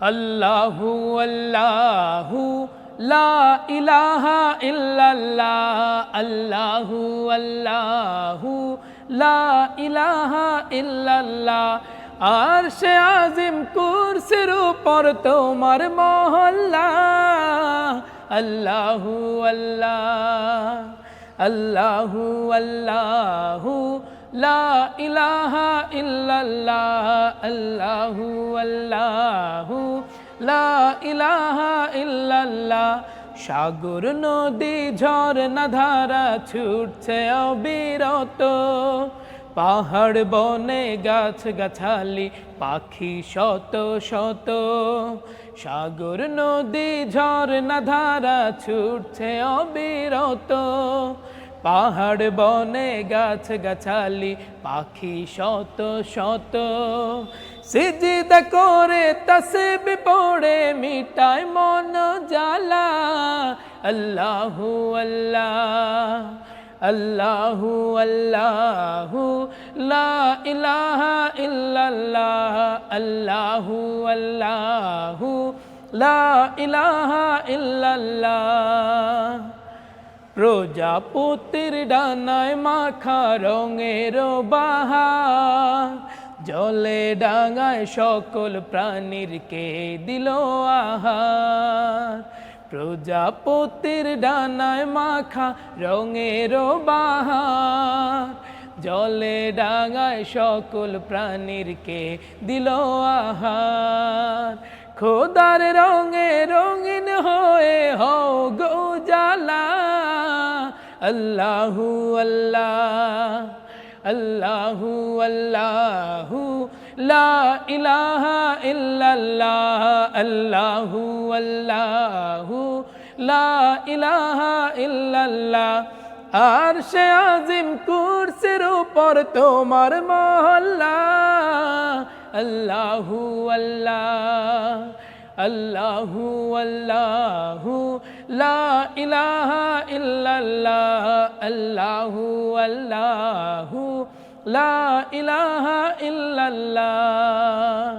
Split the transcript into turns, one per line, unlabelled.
আল্লাহু আল্লাহু লা ইলাহা ইল্লাল্লাহ আল্লাহু আল্লাহু লা ইলাহা ইল্লাল্লাহ আরশে আজিম কুরসির উপর তোমার মহল্লা আল্লাহু আল্লাহ আল্লাহু আল্লাহু লা ইলাহা ইল্লাল্লাহ আল্লাহু আল্লাহু লা ইলাহা ইল্লাল্লাহ সাগর নদী ঝরনা ধারা ছুটছে অবিরত পাহাড় বনে গাছ গাছালি পাখি শত শত সাগর নদী ঝরনা ধারা ছুটছে অবিরত পাহাড় বনে গাছ গাছালি পাখি শত শত সিজদা করে তাসবিহ পড়ে মিটায় মন জ্বালা আল্লাহু আল্লাহ আল্লাহু আল্লাহু লা ইলাহা ইল্লাল্লাহ আল্লাহু আল্লাহু লা ইলাহা ইল্লাল্লাহ প্রজাপতির ডানায় মাখা রঙের বাহার জলে ডাঙায় সকল প্রাণীর কে দিল আহার প্রজাপতির ডানায় মাখা রঙের বাহার জলে ডাঙায় সকল প্রাণীর কে দিল আহার খোদার রঙে রঙিন হয়ে হও গো জালা আল্লাহু আল্লাহ আল্লাহু আল্লাহু লা ইলাহা ইল্লাল্লাহ আল্লাহু আল্লাহু লা ইলাহা ইল্লাল্লাহ আরশে আজিম কুরসির উপর তোমার মহল্লা আল্লাহু আল্লাহ আল্লাহু আল্লাহু লা ইলাহা ইল্লাল্লাহ আল্লাহু আল্লাহু লা ইলাহা ইল্লাল্লাহ।